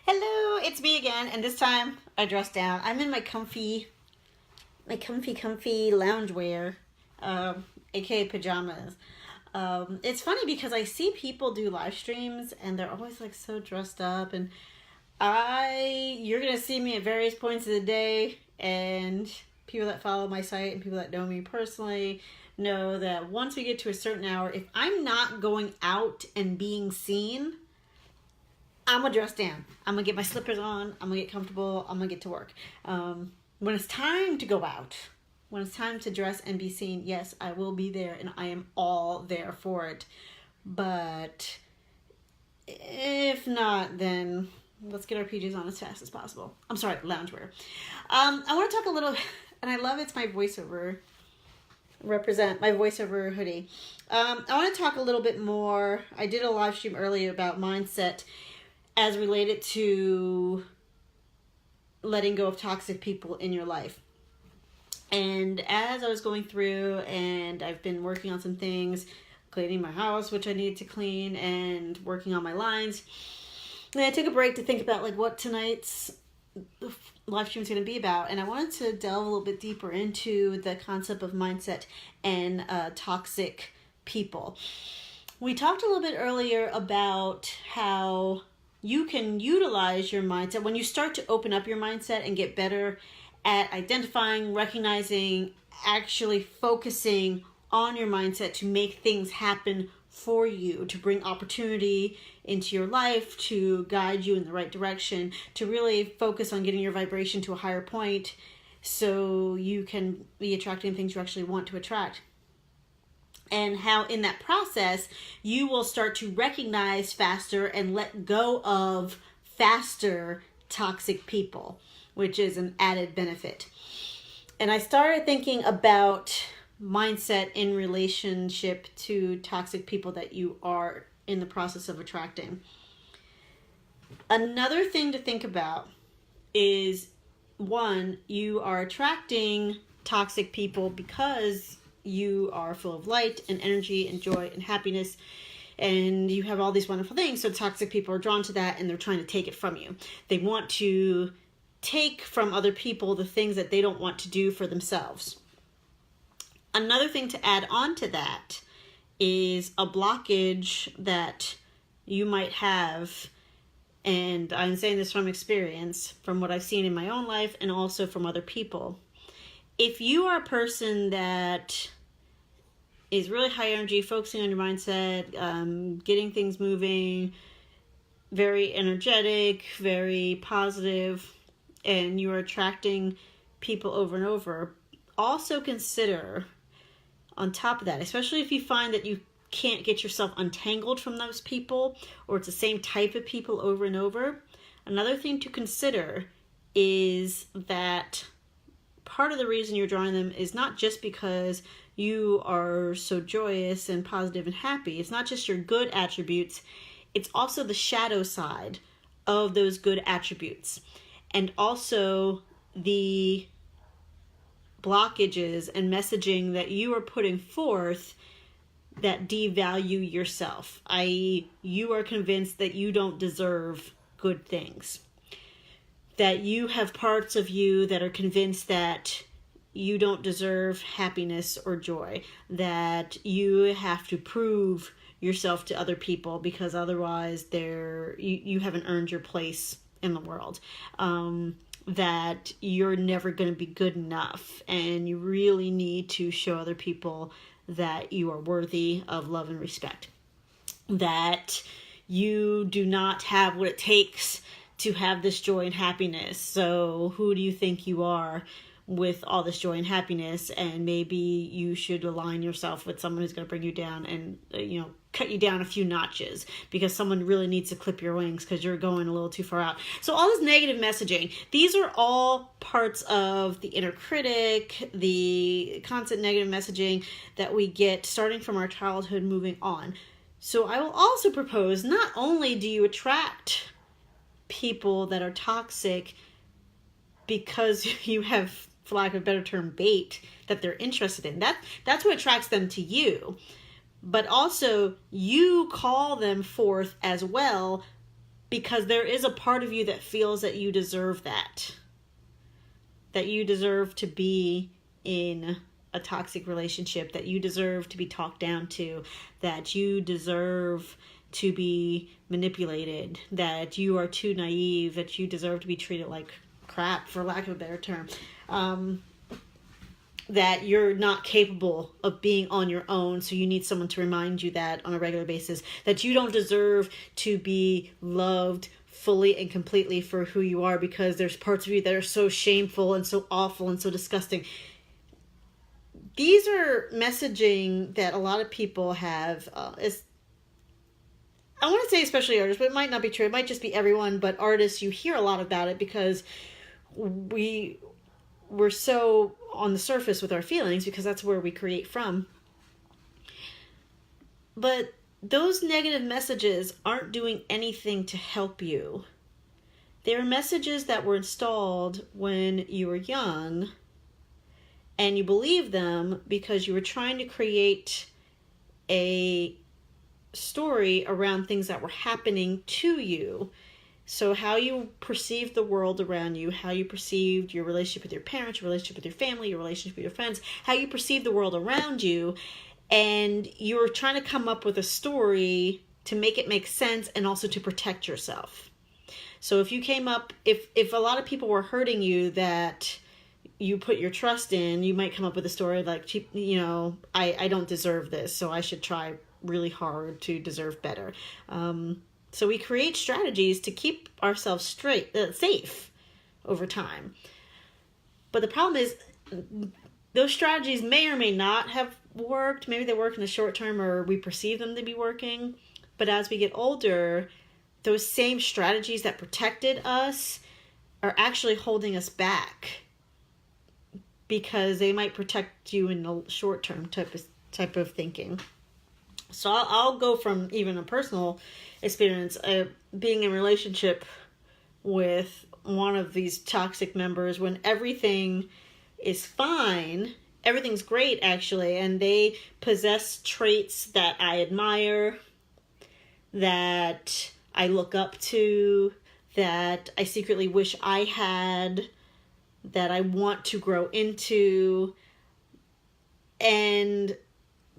Hello, it's me again, and this time I dressed down. I'm in my comfy loungewear, aka pajamas. It's funny because I see people do live streams and they're always like so dressed up, and you're gonna see me at various points of the day, and people that follow my site and people that know me personally know that once we get to a certain hour, if I'm not going out and being seen, I'm gonna dress down. I'm gonna get my slippers on. I'm gonna get comfortable. I'm gonna get to work. When it's time to go out, when it's time to dress and be seen, yes, I will be there and I am all there for it. But if not, then let's get our PJs on as fast as possible. I'm sorry, loungewear. I want to talk a little, and I love it's my voiceover hoodie. I want to talk a little bit more. I did a live stream earlier about mindset as related to letting go of toxic people in your life. And as I was going through, and I've been working on some things, cleaning my house, which I needed to clean, and working on my lines, and I took a break to think about like what tonight's live stream is going to be about. And I wanted to delve a little bit deeper into the concept of mindset and toxic people. We talked a little bit earlier about how you can utilize your mindset when you start to open up your mindset and get better at identifying, recognizing, actually focusing on your mindset to make things happen for you, to bring opportunity into your life, to guide you in the right direction, to really focus on getting your vibration to a higher point so you can be attracting things you actually want to attract. And how in that process, you will start to recognize faster and let go of faster toxic people, which is an added benefit. And I started thinking about mindset in relationship to toxic people that you are in the process of attracting. Another thing to think about is, one, you are attracting toxic people because you are full of light and energy and joy and happiness, and you have all these wonderful things. So toxic people are drawn to that, and they're trying to take it from you. They want to take from other people the things that they don't want to do for themselves. Another thing to add on to that is a blockage that you might have, and I'm saying this from experience, from what I've seen in my own life and also from other people. If you are a person that is really high energy, focusing on your mindset, getting things moving, very energetic, very positive, and you are attracting people over and over, also consider, on top of that, especially if you find that you can't get yourself untangled from those people, or it's the same type of people over and over, another thing to consider is that part of the reason you're drawing them is not just because you are so joyous and positive and happy. It's not just your good attributes. It's also the shadow side of those good attributes. And also the blockages and messaging that you are putting forth that devalue yourself, i.e., you are convinced that you don't deserve good things. That you have parts of you that are convinced that you don't deserve happiness or joy, that you have to prove yourself to other people because otherwise you haven't earned your place in the world, that you're never going to be good enough, and you really need to show other people that you are worthy of love and respect, that you do not have what it takes to have this joy and happiness. So who do you think you are with all this joy and happiness? And maybe you should align yourself with someone who's going to bring you down and, cut you down a few notches, because someone really needs to clip your wings because you're going a little too far out. So all this negative messaging, these are all parts of the inner critic, the constant negative messaging that we get starting from our childhood moving on. So I will also propose, not only do you attract people that are toxic because you have, for lack of a better term, bait that they're interested in. That's what attracts them to you. But also, you call them forth as well because there is a part of you that feels that you deserve that you deserve to be in a toxic relationship, that you deserve to be talked down to, that you deserve to be manipulated, that you are too naive, that you deserve to be treated like crap, for lack of a better term, that you're not capable of being on your own, so you need someone to remind you that on a regular basis, that you don't deserve to be loved fully and completely for who you are, because there's parts of you that are so shameful and so awful and so disgusting. These are messaging that a lot of people have. I want to say especially artists, but it might not be true. It might just be everyone, but artists, you hear a lot about it because we're so on the surface with our feelings, because that's where we create from. But those negative messages aren't doing anything to help you. They're messages that were installed when you were young, and you believe them because you were trying to create a story around things that were happening to you. So how you perceived the world around you, how you perceived your relationship with your parents, your relationship with your family, your relationship with your friends, how you perceived the world around you, and you were trying to come up with a story to make it make sense and also to protect yourself. So if you came up, if a lot of people were hurting you that you put your trust in, you might come up with a story like, I don't deserve this, so I should try really hard to deserve better. So we create strategies to keep ourselves safe over time. But the problem is, those strategies may or may not have worked. Maybe they work in the short term, or we perceive them to be working. But as we get older, those same strategies that protected us are actually holding us back, because they might protect you in the short term type of thinking. So I'll go from even a personal experience, being in a relationship with one of these toxic members when everything is fine, everything's great actually, and they possess traits that I admire, that I look up to, that I secretly wish I had, that I want to grow into, and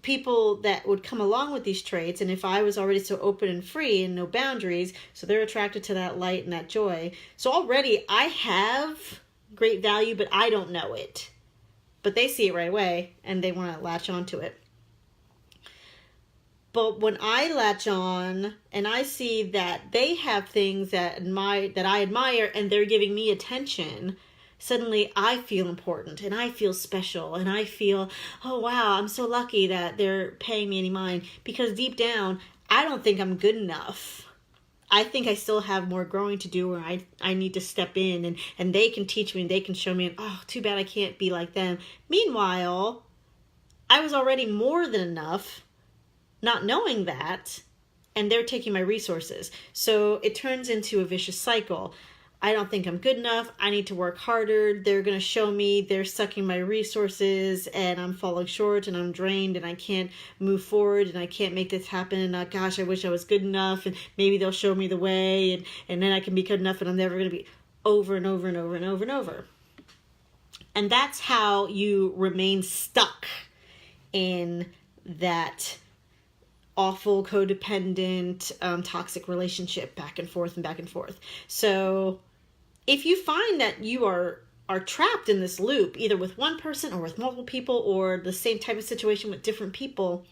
people that would come along with these traits, and if I was already so open and free and no boundaries, so they're attracted to that light and that joy. So already I have great value, but I don't know it. But they see it right away and they want to latch onto it. But when I latch on and I see that they have things that I admire and they're giving me attention, suddenly I feel important and I feel special and I feel, oh wow, I'm so lucky that they're paying me any mind, because deep down, I don't think I'm good enough. I think I still have more growing to do, or I need to step in and they can teach me and they can show me, and oh, too bad I can't be like them. Meanwhile, I was already more than enough, not knowing that, and they're taking my resources. So it turns into a vicious cycle. I don't think I'm good enough. I need to work harder. They're going to show me they're sucking my resources and I'm falling short and I'm drained and I can't move forward and I can't make this happen. And gosh, I wish I was good enough, and maybe they'll show me the way and then I can be good enough, and I'm never going to be, over and over and over and over and over. And that's how you remain stuck in that awful, codependent, toxic relationship, back and forth and back and forth. So if you find that you are trapped in this loop, either with one person or with multiple people, or the same type of situation with different people,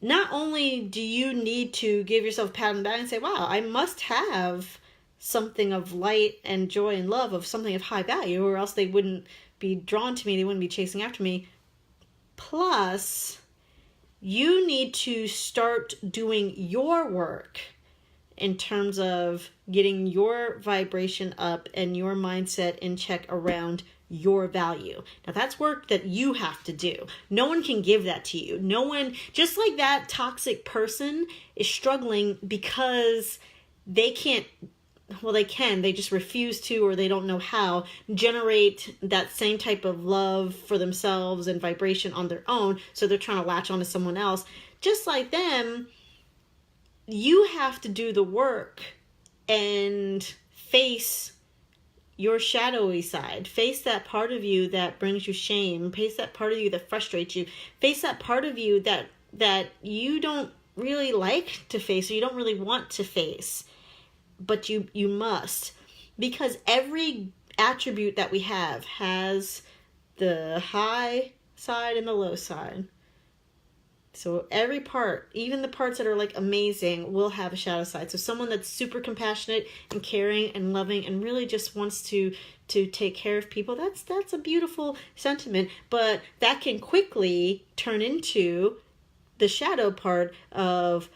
not only do you need to give yourself a pat on the back and say, wow, I must have something of light and joy and love, of something of high value, or else they wouldn't be drawn to me, they wouldn't be chasing after me. Plus, you need to start doing your work in terms of getting your vibration up and your mindset in check around your value. Now that's work that you have to do. No one can give that to you. No one, just like that toxic person is struggling because they can't, well, they can, they just refuse to, or they don't know how, generate that same type of love for themselves and vibration on their own. So they're trying to latch on to someone else. Just like them, you have to do the work and face your shadowy side. Face that part of you that brings you shame. Face that part of you that frustrates you. Face that part of you that you don't really like to face, or you don't really want to face, but you must. Because every attribute that we have has the high side and the low side. So every part, even the parts that are like amazing, will have a shadow side. So someone that's super compassionate and caring and loving and really just wants to take care of people, that's a beautiful sentiment. But that can quickly turn into the shadow part of,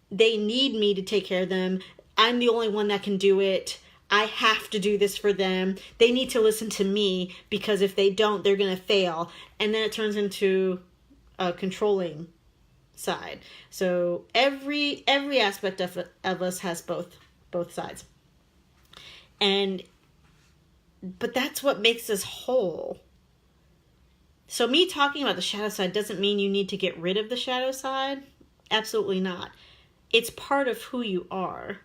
they need me to take care of them. I'm the only one that can do it. I have to do this for them. They need to listen to me, because if they don't, they're going to fail. And then it turns into a controlling side. So every aspect of us has both sides. But that's what makes us whole. So me talking about the shadow side doesn't mean you need to get rid of the shadow side. Absolutely not. It's part of who you are.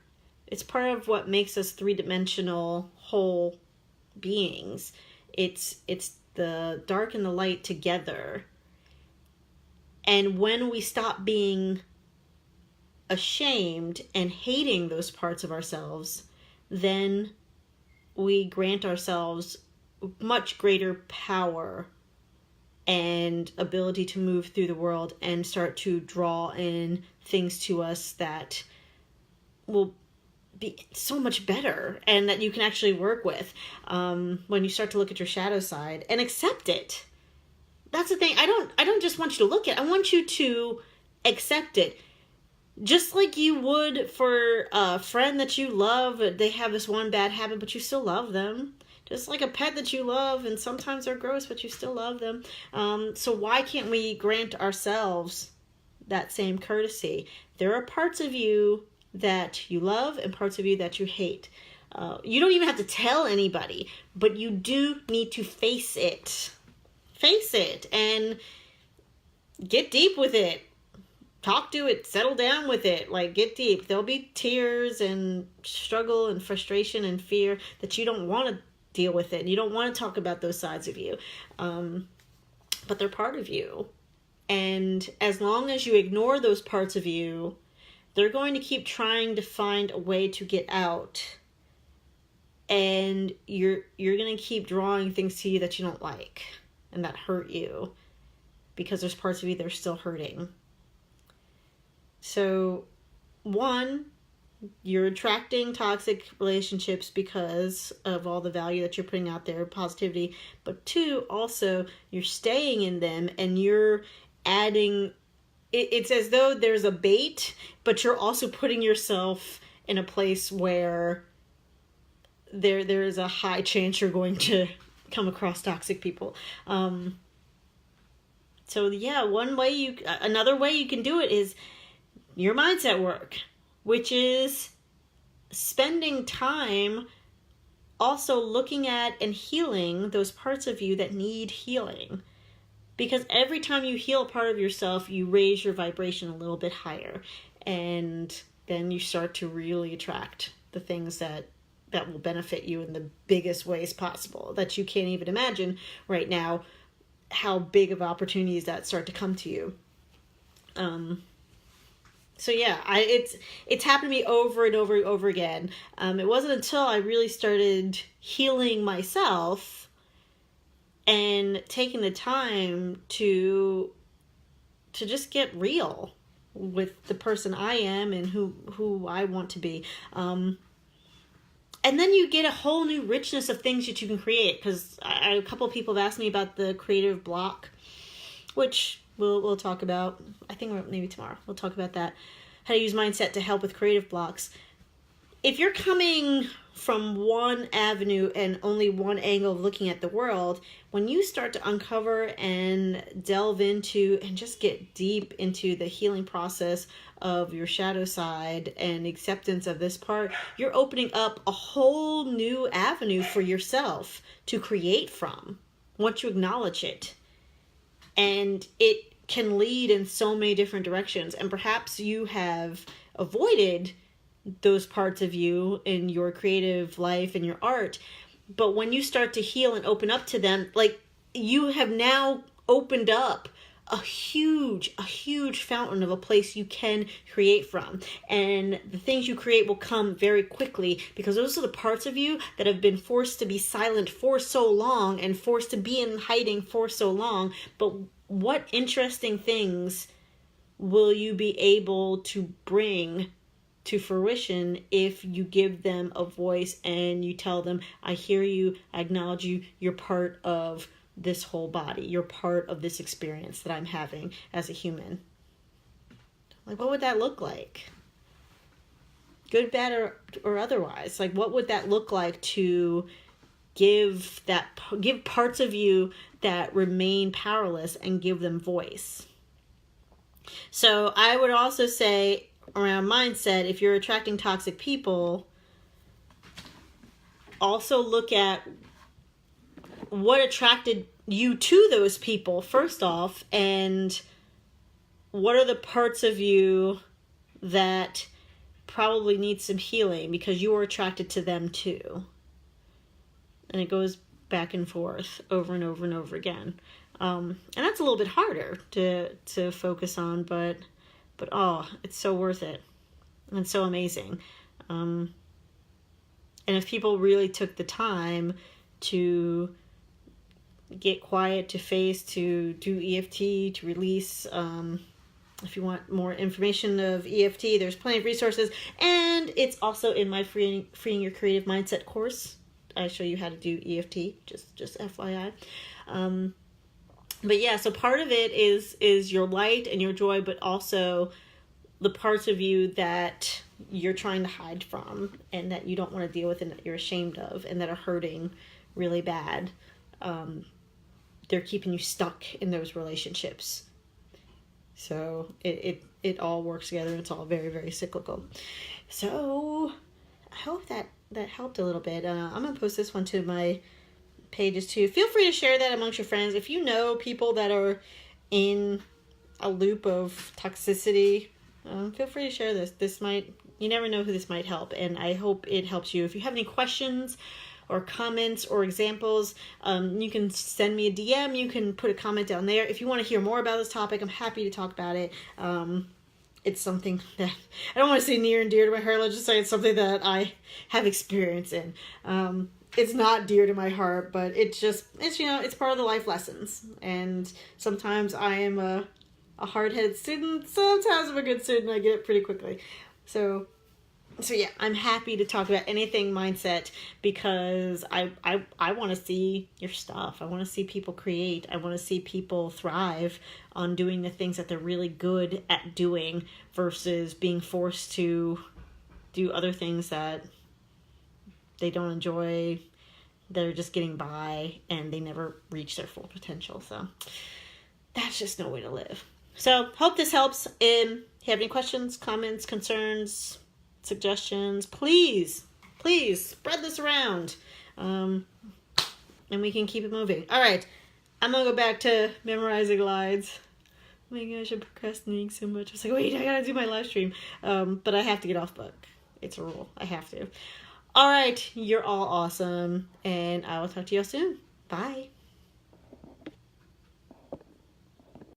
It's part of what makes us three-dimensional whole beings. It's the dark and the light together. And when we stop being ashamed and hating those parts of ourselves, then we grant ourselves much greater power and ability to move through the world and start to draw in things to us that will be so much better and that you can actually work with when you start to look at your shadow side and accept it. That's the thing. I don't just want you to look at it. I want you to accept it. Just like you would for a friend that you love. They have this one bad habit, but you still love them. Just like a pet that you love, and sometimes they're gross, but you still love them. So why can't we grant ourselves that same courtesy? There are parts of you that you love and parts of you that you hate. You don't even have to tell anybody, but you do need to face it. Face it and get deep with it. Talk to it, settle down with it, like get deep. There'll be tears and struggle and frustration and fear that you don't want to deal with it. You don't want to talk about those sides of you. But they're part of you. And as long as you ignore those parts of you, they're going to keep trying to find a way to get out. And you're going to keep drawing things to you that you don't like and that hurt you, because there's parts of you that are still hurting. So, one, you're attracting toxic relationships because of all the value that you're putting out there, positivity. But two, also, you're staying in them and you're adding, it's as though there's a bait, but you're also putting yourself in a place where there is a high chance you're going to come across toxic people. So yeah, another way you can do it is your mindset work, which is spending time also looking at and healing those parts of you that need healing. Because every time you heal a part of yourself, you raise your vibration a little bit higher. And then you start to really attract the things that will benefit you in the biggest ways possible, that you can't even imagine right now how big of opportunities that start to come to you. So yeah, it's happened to me over and over and over again. It wasn't until I really started healing myself and taking the time to just get real with the person I am and who I want to be. And then you get a whole new richness of things that you can create. Because a couple of people have asked me about the creative block, which we'll talk about. I think maybe tomorrow we'll talk about that. How to use mindset to help with creative blocks. If you're coming from one avenue and only one angle of looking at the world, when you start to uncover and delve into and just get deep into the healing process of your shadow side and acceptance of this part, you're opening up a whole new avenue for yourself to create from once you acknowledge it. And it can lead in so many different directions. And perhaps you have avoided those parts of you in your creative life and your art. But when you start to heal and open up to them, like, you have now opened up a huge fountain of a place you can create from. And the things you create will come very quickly, because those are the parts of you that have been forced to be silent for so long and forced to be in hiding for so long. But what interesting things will you be able to bring to fruition if you give them a voice and you tell them, I hear you, I acknowledge you, you're part of this whole body. You're part of this experience that I'm having as a human. Like, what would that look like? Good, bad, or otherwise. Like, what would that look like to give parts of you that remain powerless and give them voice? So I would also say, around mindset, if you're attracting toxic people, also look at what attracted you to those people, first off, and what are the parts of you that probably need some healing because you were attracted to them too. And it goes back and forth over and over and over again. And that's a little bit harder to focus on, but oh, it's so worth it. And it's so amazing. And if people really took the time to get quiet, to face, to do EFT, to release, if you want more information of EFT, there's plenty of resources. And it's also in my Freeing Your Creative Mindset course. I show you how to do EFT, just FYI. But yeah, so part of it is your light and your joy, but also the parts of you that you're trying to hide from and that you don't want to deal with and that you're ashamed of and that are hurting really bad. They're keeping you stuck in those relationships. So it all works together. It's all very, very cyclical. So I hope that helped a little bit. I'm going to post this one to my pages too. Feel free to share that amongst your friends. If you know people that are in a loop of toxicity, feel free to share this. You never know who this might help, and I hope it helps you. If you have any questions or comments or examples, you can send me a DM. You can put a comment down there. If you want to hear more about this topic, I'm happy to talk about it. It's something that I don't want to say near and dear to my heart. Let's just say it's something that I have experience in. It's not dear to my heart, but it's part of the life lessons. And sometimes I am a hard-headed student. Sometimes I'm a good student. I get it pretty quickly. So yeah, I'm happy to talk about anything mindset because I want to see your stuff. I want to see people create. I want to see people thrive on doing the things that they're really good at doing versus being forced to do other things that they don't enjoy. They're just getting by and they never reach their full potential. So that's just no way to live. So hope this helps. If you have any questions, comments, concerns, suggestions, please spread this around. And we can keep it moving. All right. I'm going to go back to memorizing lines. Oh my gosh, I'm procrastinating so much. I was like, wait, I got to do my live stream. But I have to get off book. It's a rule. I have to. All right. You're all awesome. And I will talk to you all soon. Bye.